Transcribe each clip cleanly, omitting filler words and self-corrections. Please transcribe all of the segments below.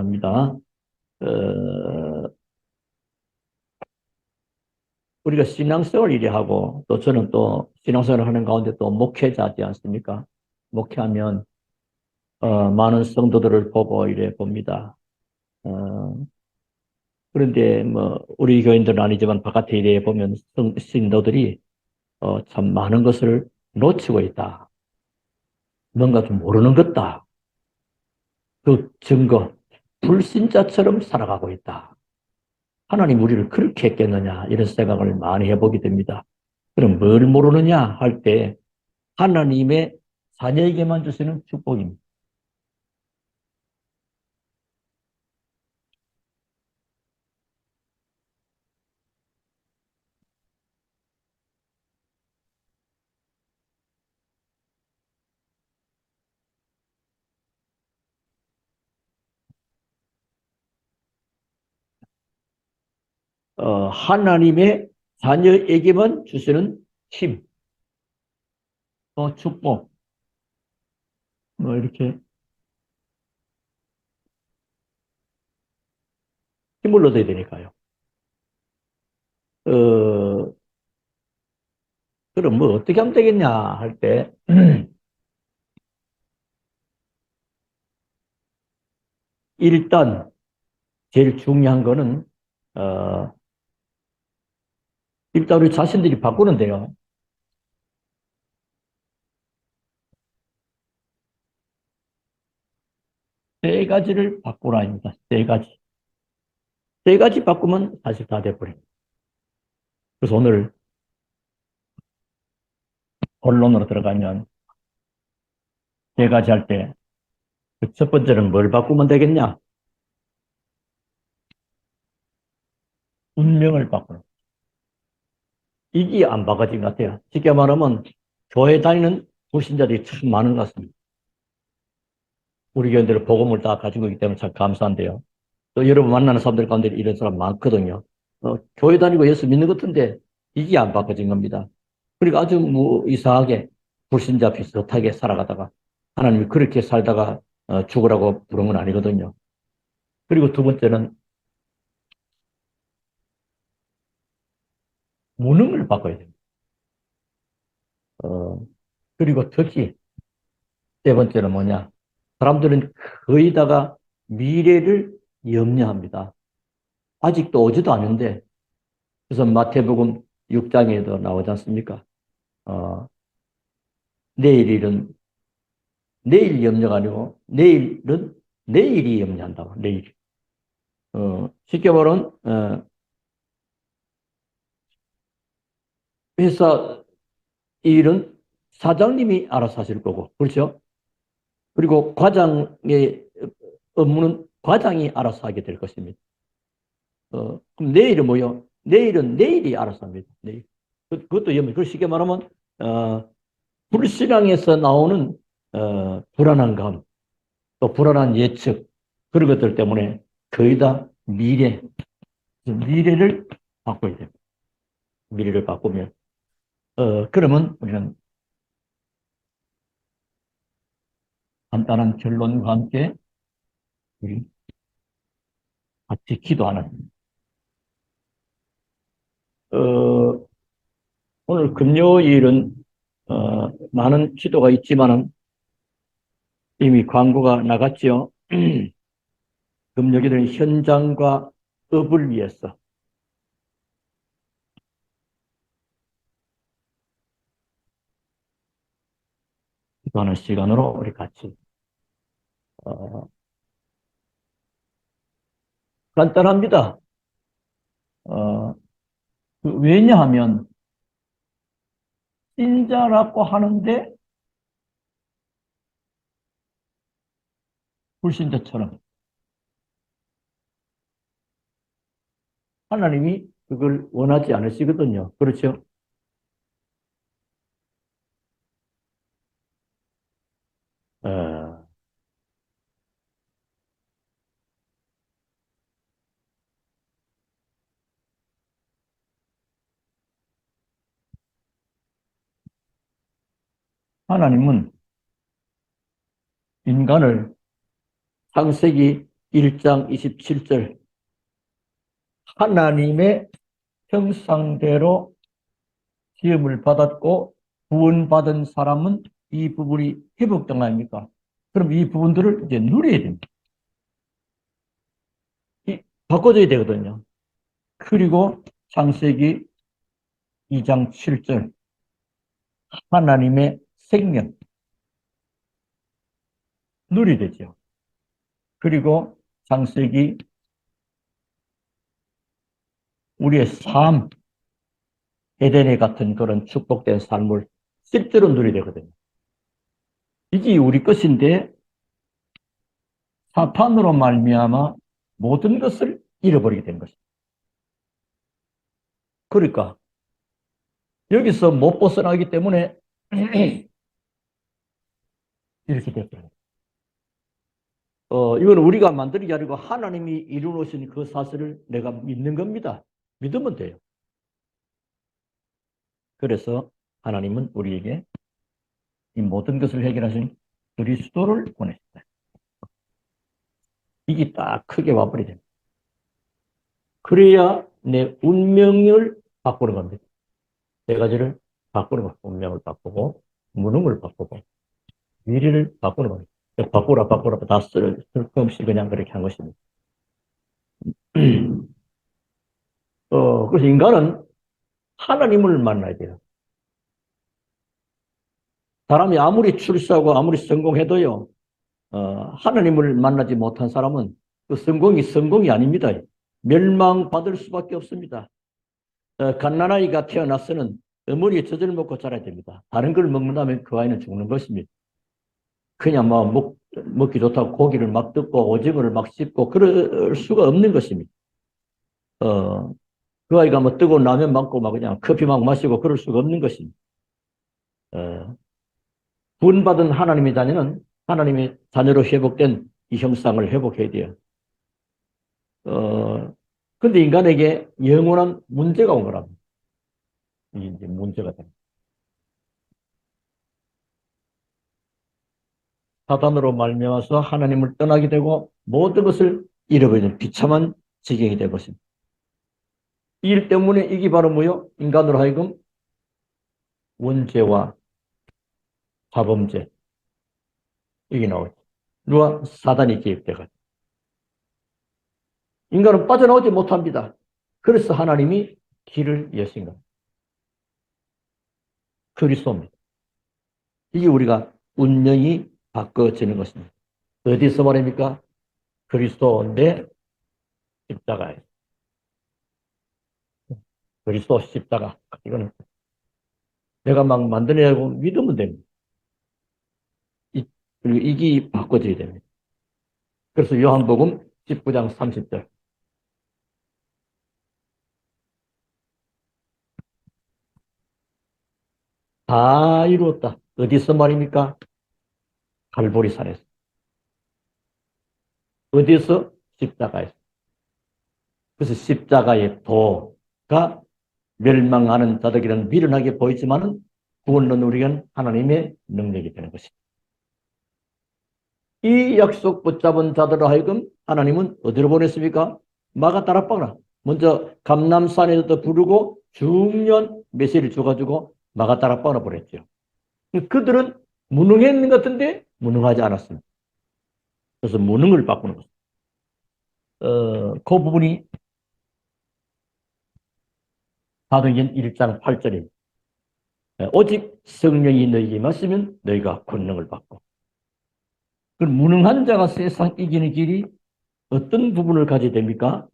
합니다. 어, 우리가 신앙생활 이래 하고, 또 저는 또 신앙생활을 하는 가운데 또 목회자지 않습니까? 목회하면, 많은 성도들을 보고 이래 봅니다. 어, 그런데 뭐, 우리 교인들은 아니지만 바깥에 이래 보면 신도들이, 참 많은 것을 놓치고 있다. 뭔가 좀 모르는 것다. 그 증거, 불신자처럼 살아가고 있다. 하나님 우리를 그렇게 했겠느냐, 이런 생각을 많이 해보게 됩니다. 그럼 뭘 모르느냐 할 때 하나님의 자녀에게만 주시는 축복입니다. 하나님의 자녀에게만 주시는 힘, 축복, 뭐 이렇게 힘을 얻어야 되니까요. 어, 그럼 뭐 어떻게 하면 되겠냐 할 때, 일단 제일 중요한 거는, 어, 일단 우리 자신들이 바꾸는데요. 세 가지를 바꾸라입니다. 세 가지. 세 가지 바꾸면 사실 다 돼버립니다. 그래서 오늘 본론으로 들어가면 세 가지 할 때, 그 첫 번째는 뭘 바꾸면 되겠냐? 운명을 바꾸는. 이게 안 바꿔진 것 같아요. 쉽게 말하면 교회 다니는 불신자들이 참 많은 것 같습니다. 우리 교인들은 복음을 다 가지고 있기 때문에 참 감사한데요. 또 여러분 만나는 사람들 가운데 이런 사람 많거든요. 교회 다니고 예수 믿는 것 같은데 이게 안 바꿔진 겁니다. 그리고 아주 뭐 이상하게 불신자 비슷하게 살아가다가 하나님이 그렇게 살다가 죽으라고 부른 건 아니거든요. 그리고 두 번째는 무능을 바꿔야 됩니다. 어, 그리고 특히 세 번째는 뭐냐? 사람들은 거의 다가 미래를 염려합니다. 아직도 오지도 않은데, 그래서 마태복음 6장에도 나오지 않습니까? 어, 내일 일은, 내일 염려가 아니고, 내일은 내일이 염려한다고, 내일. 쉽게 말하면, 회사 일은 사장님이 알아서 하실 거고, 그렇죠? 그리고 과장의 업무는 과장이 알아서 하게 될 것입니다. 그럼 내일은 뭐요? 내일은 내일이 알아서 합니다. 내일. 그것도 염려. 그 쉽게 말하면, 불신앙에서 나오는, 불안한 감, 또 불안한 예측, 그런 것들 때문에 거의 다 미래를 바꿔야 됩니다. 미래를 바꾸면. 그러면 우리는 간단한 결론과 함께 우리 같이 기도하는, 어, 오늘 금요일은, 많은 기도가 있지만은 이미 광고가 나갔죠. 금요일은 현장과 업을 위해서 기도하는 시간으로 우리 같이, 어, 간단합니다. 어, 왜냐하면 신자라고 하는데 불신자처럼 하나님이 그걸 원하지 않으시거든요. 그렇죠? 어, 하나님은 인간을 창세기 1장 27절 하나님의 형상대로 지음을 받았고 구원받은 사람은 이 부분이 회복된 거 아닙니까? 그럼 이 부분들을 이제 누려야 됩니다. 바꿔줘야 되거든요. 그리고 창세기 2장 7절 하나님의 생명 누려야 되죠. 그리고 창세기 우리의 삶 에덴에 같은 그런 축복된 삶을 실제로 누려야 되거든요. 이게 우리 것인데 사탄으로 말미암아 모든 것을 잃어버리게 된 것입니다. 그러니까 여기서 못 벗어나기 때문에 이렇게 됐어요. 이건 우리가 만드는 게 아니고 하나님이 이루어놓으신 그 사실을 내가 믿는 겁니다. 믿으면 돼요. 그래서 하나님은 우리에게 이 모든 것을 해결하신 그리스도를 보냈어요. 이게 딱 크게 와버리게 됩니다. 그래야 내 운명을 바꾸는 겁니다. 세 가지를 바꾸는 겁니다. 운명을 바꾸고, 무능을 바꾸고, 미래를 바꾸는 겁니다. 바꾸라, 다 쓸 거 없이 그냥 그렇게 한 것입니다. 그래서 인간은 하나님을 만나야 돼요. 사람이 아무리 출세하고 아무리 성공해도요, 하나님을 만나지 못한 사람은 그 성공이 아닙니다. 멸망받을 수밖에 없습니다. 갓난아이가 태어나서는 어머니의 젖을 먹고 자라야 됩니다. 다른 걸 먹는다면 그 아이는 죽는 것입니다. 그냥 먹기 좋다고 고기를 막 뜯고 오징어를 막 씹고 그럴 수가 없는 것입니다. 그 아이가 뭐 뜨거운 라면 먹고 막 그냥 커피 막 마시고 그럴 수가 없는 것입니다. 구원받은 하나님의 자녀는 하나님의 자녀로 회복된 이 형상을 회복해야 돼요. 근데 인간에게 영원한 문제가 온 거랍니다. 이게 이제 문제가 됩니다. 사단으로 말미암아서 하나님을 떠나게 되고 모든 것을 잃어버리는 비참한 지경이 될 것입니다. 이 일 때문에 이게 바로 뭐요? 인간으로 하여금 원죄와 자범죄 이게 나오죠. 누가 사단이 개입돼가지고 인간은 빠져나오지 못합니다. 그래서 하나님이 길을 여신 겁니다. 그리스도입니다. 이게 우리가 운명이 바꿔지는 것입니다. 어디서 말입니까? 그리스도인데 십자가에. 그리스도 십자가. 이거는 내가 막 만들어내고 믿으면 됩니다. 그리고 이게 바꿔져야 됩니다. 그래서 요한복음 19장 30절. 다 이루었다. 어디서 말입니까? 갈보리산에서. 어디서? 십자가에서. 그래서 십자가의 도가 멸망하는 자들에게는 미련하게 보이지만은 구원은 우리는 하나님의 능력이 되는 것입니다. 이 약속 붙잡은 자들로 하여금 하나님은 어디로 보냈습니까? 마가다락방으로. 먼저 감람산에서 부르고 중요한 메시지를 줘가지고 마가다락방으로 보냈죠. 그들은 무능했는 것 같은데 무능하지 않았습니다. 그래서 무능을 바꾸는 것입니다. 그 부분이 사도행전 1장 8절입니다. 오직 성령이 너희에게 임하시면 너희가 권능을 받고. 그 무능한 자가 세상 이기는 길이 어떤 부분을 가져야 됩니까?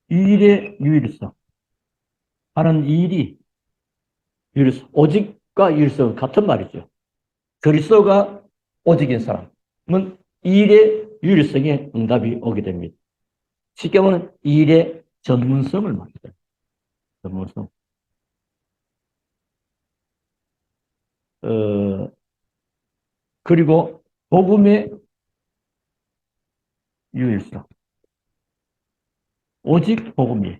일의 유일성. 하는 일이 유일성. 오직과 유일성은 같은 말이죠. 그리스도가 오직인 사람은 일의 유일성에 응답이 오게 됩니다. 쉽게 말하면 일의 전문성을 말합니다. 전문성. 그리고 복음의 유일성. 오직 복음이에요.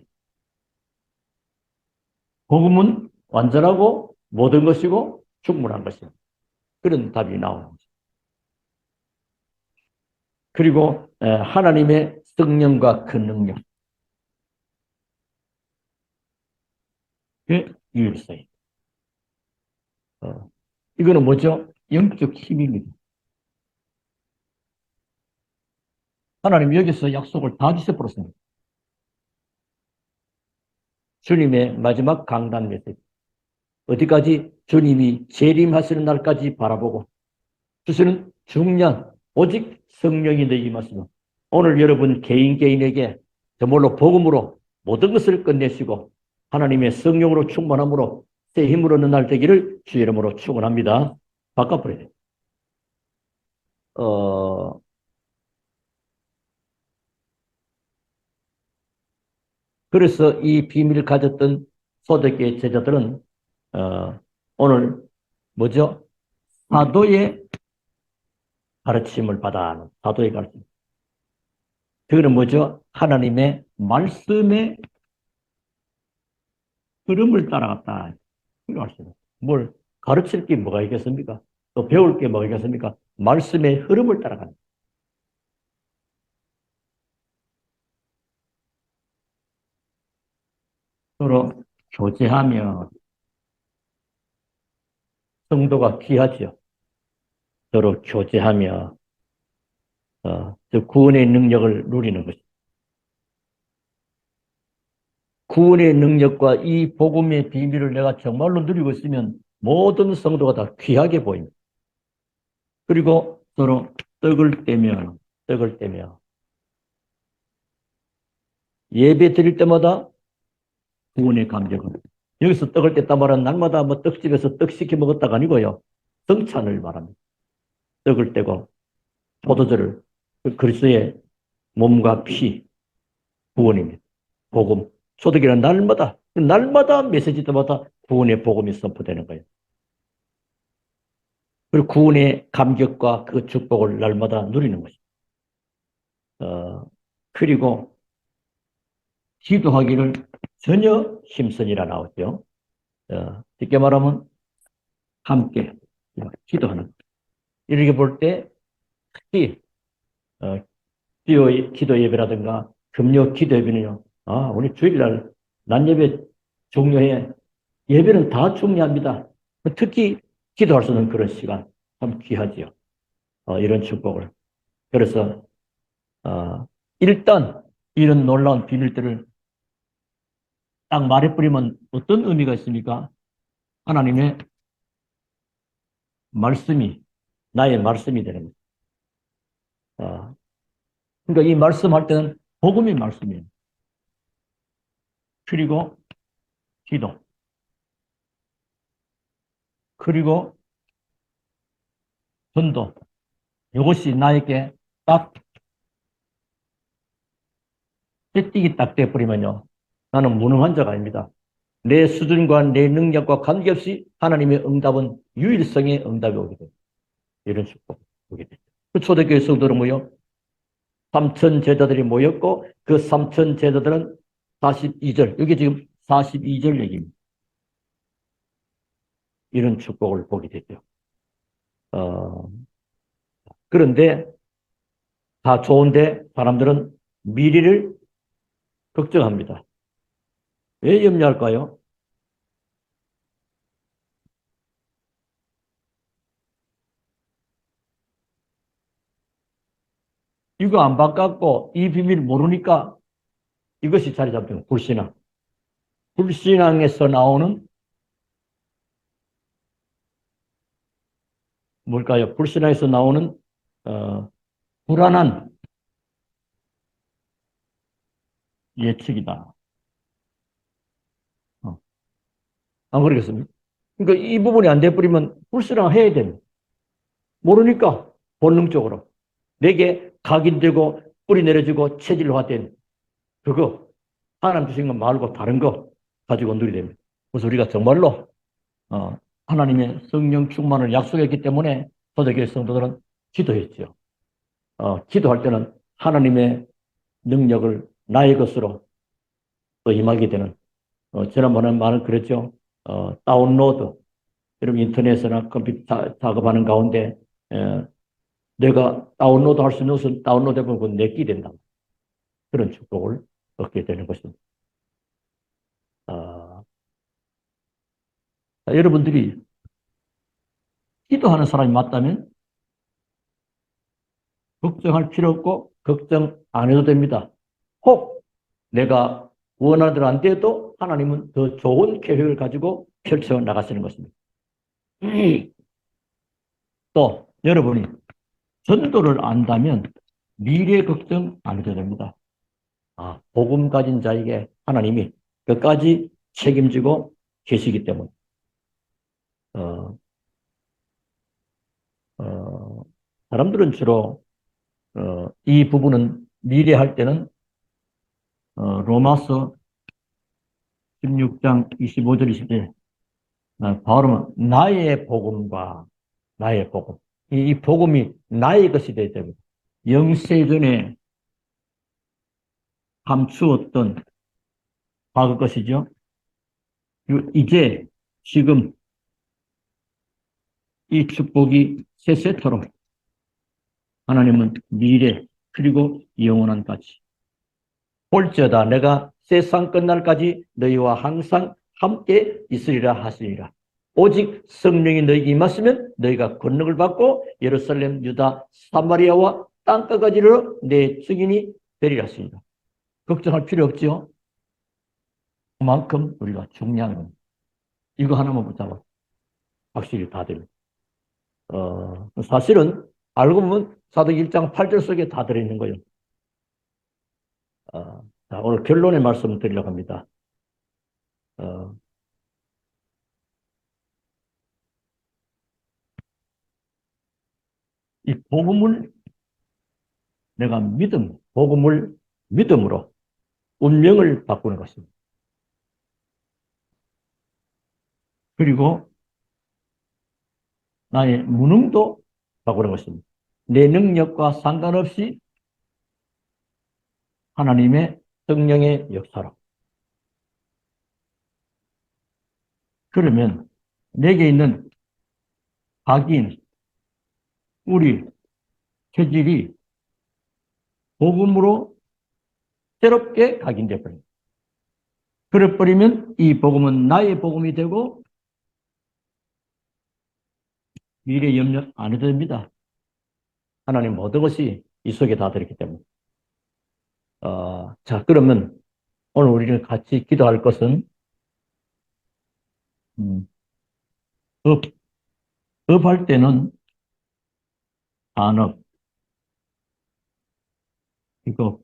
복음은 완전하고 모든 것이고 충분한 것입니다. 그런 답이 나오는 거죠. 그리고 하나님의 성령과 그 능력, 그 유일성이. 이거는 뭐죠? 영적 힘입니다. 하나님 여기서 약속을 다 주셔버렸습니다. 주님의 마지막 강단 메시지. 어디까지? 주님이 재림하시는 날까지 바라보고 주시는 중요한 오직 성령이 너희 임하시고 오늘 여러분 개인 개인에게 저물로 복음으로 모든 것을 끝내시고 하나님의 성령으로 충만함으로 새 힘으로 얻는 날 되기를 주의 이름으로 축원합니다. 바꿔버려야 돼요. 그래서 이 비밀을 가졌던 초대교회 제자들은 오늘 뭐죠? 사도의 가르침을 받아 하는 사도의 가르침. 그거는 뭐죠? 하나님의 말씀의 흐름을 따라갔다. 뭘 가르칠 게 뭐가 있겠습니까? 또 배울 게 뭐가 있겠습니까? 말씀의 흐름을 따라가는. 서로 교제하며 성도가 귀하죠. 서로 교제하며 저 구원의 능력을 누리는 것이. 구원의 능력과 이 복음의 비밀을 내가 정말로 누리고 있으면 모든 성도가 다 귀하게 보입니다. 그리고 서로 떡을 떼며 예배 드릴 때마다 구원의 감격을. 여기서 떡을 뗐다 말하는 날마다 뭐 떡집에서 떡 시켜 먹었다가 아니고요. 성찬을 말합니다. 떡을 떼고 포도주를 그리스도의 몸과 피 구원입니다. 복음. 초대교회는 날마다 메시지 때마다 구원의 복음이 선포되는 거예요. 그리고 구원의 감격과 그 축복을 날마다 누리는 것입니다. 그리고 기도하기를 전혀 힘쓰니라 나오죠. 쉽게 말하면 함께 기도하는. 이렇게 볼 때 특히 기도 예배라든가 금요 기도 예배는요. 우리 주일날 낮 예배 종료해 예배는 다 중요합니다. 특히 기도할 수 있는 그런 시간 참 귀하지요. 이런 축복을. 그래서 일단 이런 놀라운 비밀들을 딱 말해버리면 어떤 의미가 있습니까? 하나님의 말씀이 나의 말씀이 되는 거예요. 그러니까 이 말씀할 때는 복음의 말씀이에요. 그리고 기도. 그리고 전도. 이것이 나에게 딱 떼띠기 딱 돼버리면요. 나는 무능한 자가 아닙니다. 내 수준과 내 능력과 관계없이 하나님의 응답은 유일성의 응답이 오게 돼요. 이런 축복 오게 돼요. 그 초대교회 성도는 뭐요? 3천 제자들이 모였고 그 3천 제자들은 42절, 여기 지금 42절 얘기입니다. 이런 축복을 보게 되죠. 그런데 다 좋은데 사람들은 미래를 걱정합니다. 왜 염려할까요? 이거 안 바꿨고 이 비밀 모르니까 이것이 자리 잡히는 불신앙. 불신앙에서 나오는 뭘까요? 불신앙에서 나오는 불안한 예측이다. 안 그러겠습니까? 그러니까 이 부분이 안 돼버리면 불신앙해야 됩니다. 모르니까 본능적으로 내게 각인되고 뿌리 내려지고 체질화된 그거 하나님 주신 것 말고 다른 거 가지고 누리게 됩니다. 그래서 우리가 정말로 하나님의 성령 충만을 약속했기 때문에 초대교회 성도들은 기도했죠. 기도할 때는 하나님의 능력을 나의 것으로 또 임하게 되는 지난번에 말은 그랬죠. 다운로드 여러분 인터넷이나 컴퓨터 작업하는 가운데 내가 다운로드 할 수 있는 것은 다운로드 해보면 그건 내게 된다. 그런 축복을 얻게 되는 것입니다. 여러분들이 기도하는 사람이 맞다면 걱정할 필요 없고 걱정 안 해도 됩니다. 혹 내가 원하는 대로 안 돼도 하나님은 더 좋은 계획을 가지고 펼쳐 나가시는 것입니다. 또 여러분이 전도를 안다면 미래 걱정 안 해도 됩니다. 복음 가진 자에게 하나님이 끝까지 책임지고 계시기 때문에 어, 사람들은 주로 이 부분은 미래 할 때는 로마서 16장 25절 20절 바울은 나의 복음과 나의 복음 이 복음이 나의 것이 되어야 됩니다. 영세전에 감추었던 과거 것이죠. 이제 지금 이 축복이 세세토록 하나님은 미래 그리고 영원한 가치 볼지어다 내가 세상 끝날까지 너희와 항상 함께 있으리라 하시리라. 오직 성령이 너희에게 임하시면 너희가 권능을 받고 예루살렘, 유다, 사마리아와 땅끝까지 이르러 내 증인이 되리라 하십니다. 걱정할 필요 없죠. 그만큼 우리가 중요한 겁니다. 이거 하나만 붙잡아 확실히 다 됩니다. 사실은 알고 보면 사도기 1장 8절 속에 다 들어있는 거예요. 자, 오늘 결론의 말씀을 드리려고 합니다. 이 복음을 내가 복음을 믿음으로 운명을 바꾸는 것입니다. 그리고 나의 무능도 바꾸는 것입니다. 내 능력과 상관없이 하나님의 성령의 역사로. 그러면 내게 있는 각인, 우리, 체질이 복음으로 새롭게 각인되어 버립니다. 그래 버리면 이 복음은 나의 복음이 되고 미래 염려 안 해도 됩니다. 하나님 모든 것이 이 속에 다 들었기 때문에. 자, 그러면 오늘 우리가 같이 기도할 것은 업, 업할 때는 산업, 직업,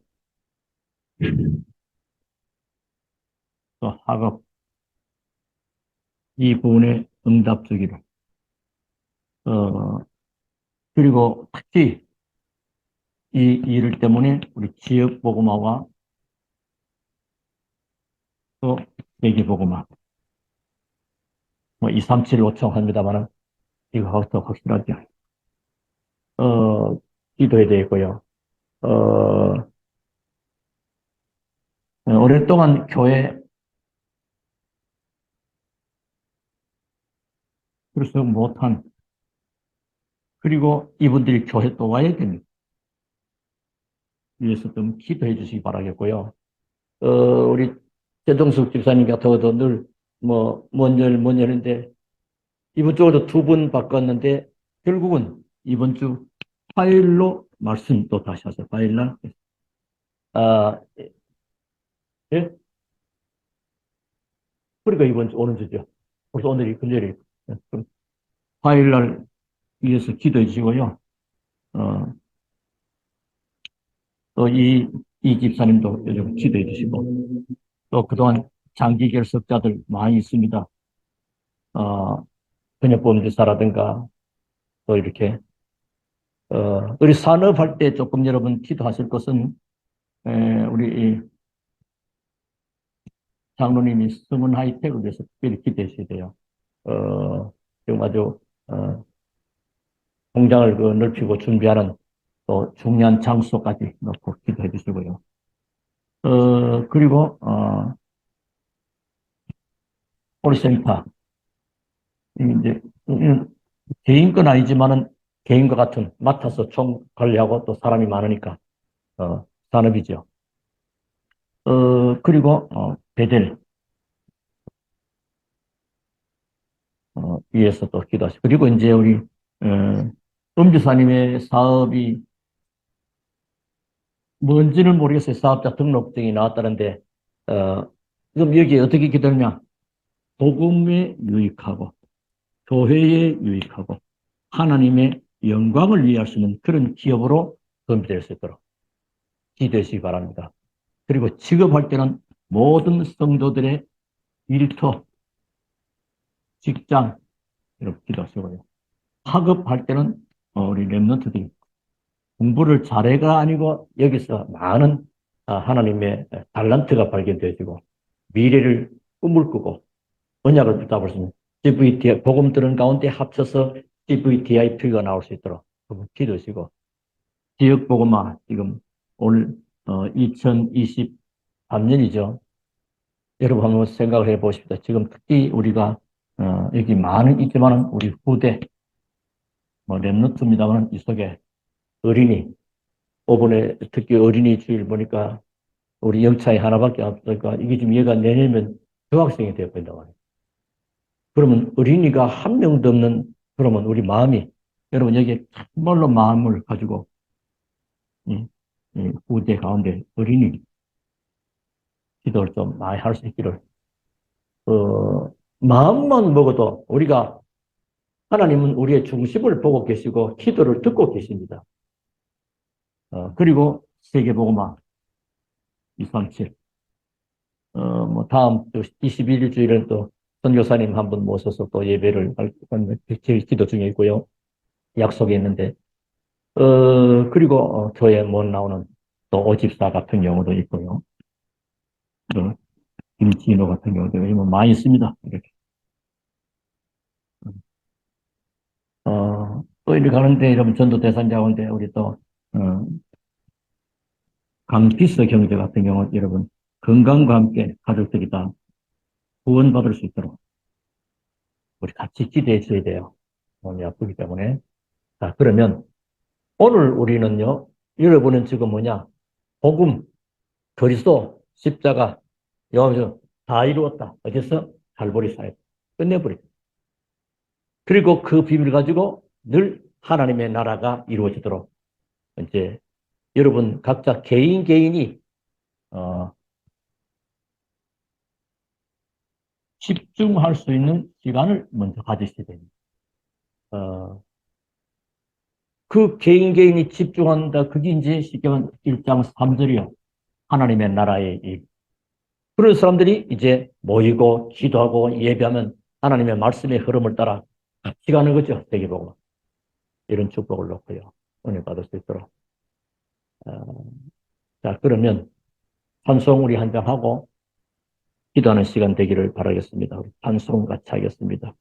또 학업, 이 부분에 응답 주기를. 그리고 특히 이 일을 때문에 우리 지역 복음화와 또 대기 복음화, 뭐 237 요청합니다만은 이거 더 확실하게 기도해야 되고요. 오랫동안 교회 그래서 못한 그리고 이분들이 교회 또 와야 됩니다. 위해서 좀 기도해 주시기 바라겠고요. 우리 최동숙 집사님 같은 것도 늘 뭔 일인데 이번 주에도 2번 바꿨는데 결국은 이번 주 화요일로 말씀 또 다시 하세요. 화요일날. 예? 그러니까 이번 주 오는 주죠. 그래서 오늘이 금요일이. 화요일날 위해서 기도해 주시고요. 또 이 집사님도 요즘 기도해 주시고 또 그동안 장기 결석자들 많이 있습니다. 번역보험주사라든가 또 이렇게 우리 산업할 때 조금 여러분 기도하실 것은 우리 장로님이 서문 하이텍을 위해서 특별히 기도해 주셔야 돼요. 지금 아주 공장을 넓히고 준비하는 또 중요한 장소까지 넣고 기도해 주시고요. 그리고 우리 센터 이제 개인 건 아니지만은 개인과 같은 맡아서 총 관리하고 또 사람이 많으니까 산업이죠. 그리고 베델 위해서 또 기도하시고 그리고 이제 우리 음주사님의 사업이 뭔지는 모르겠어요. 사업자 등록증이 나왔다는데 지금 여기에 어떻게 기도하냐? 복음에 유익하고 교회에 유익하고 하나님의 영광을 위할 수 있는 그런 기업으로 건비될 수 있도록 기도해 주시기 바랍니다. 그리고 취급할 때는 모든 성도들의 일터, 직장 이렇게 기도하시고요. 학업할 때는 우리 랩런트들이 공부를 잘해가 아니고 여기서 많은 하나님의 달란트가 발견되어지고 미래를 꿈을 꾸고 언약을 붙잡을 수 있는 CVTI, 복음 들은 가운데 합쳐서 CVTIP가 나올 수 있도록 기도하시고 지역 복음화 지금 오늘 2023년이죠. 여러분 한번 생각을 해 보십시다. 지금 특히 우리가 여기 많은 있지만은 우리 후대 뭐 랩노트입니다만 이 속에 어린이 이번에 특히 어린이 주일 보니까 우리 영차이 하나밖에 없으니까 이게 지금 얘가 내년이면 중학생이 되어 버린다고 말이에요. 그러면 어린이가 한 명도 없는 그러면 우리 마음이 여러분 여기에 정말로 마음을 가지고 이, 이 후대 가운데 어린이 기도를 좀 많이 할 수 있기를 마음만 먹어도 우리가 하나님은 우리의 중심을 보고 계시고 기도를 듣고 계십니다. 그리고 세계복음화 237 뭐 다음 주 21일 주일은 또 선교사님 한 분 모셔서 또 예배를 할 기도 중에 있고요. 약속이 있는데 그리고 교회 못 나오는 또 오집사 같은 경우도 있고요. 김진호 같은 경우도 많이 있습니다. 이렇게. 또 이렇게 가는데 여러분 전도 대상자 가운데 우리 또 강피스 경제 같은 경우 여러분 건강과 함께 가족들이 다 구원받을 수 있도록 우리 같이 기도해 줘야 돼요. 몸이 아프기 때문에. 자, 그러면 오늘 우리는요, 여러분은 지금 뭐냐? 복음, 그리스도, 십자가, 요한서 다 이루었다. 어디서? 갈보리 사역. 끝내버리고. 그리고 그 비밀을 가지고 늘 하나님의 나라가 이루어지도록 이제 여러분 각자 개인이 어, 집중할 수 있는 시간을 먼저 가지셔야 됩니다. 그 개인이 집중한다. 그게 이제 쉽게 말하면 1장 3절이요. 하나님의 나라의 일. 그런 사람들이 이제 모이고 기도하고 예배하면 하나님의 말씀의 흐름을 따라 같이 가는 거죠. 세계복음. 이런 축복을 놓고요. 은혜 받을 수 있도록. 자, 그러면 찬송 우리 한 장 하고 기도하는 시간 되기를 바라겠습니다. 우리 찬송 같이 하겠습니다.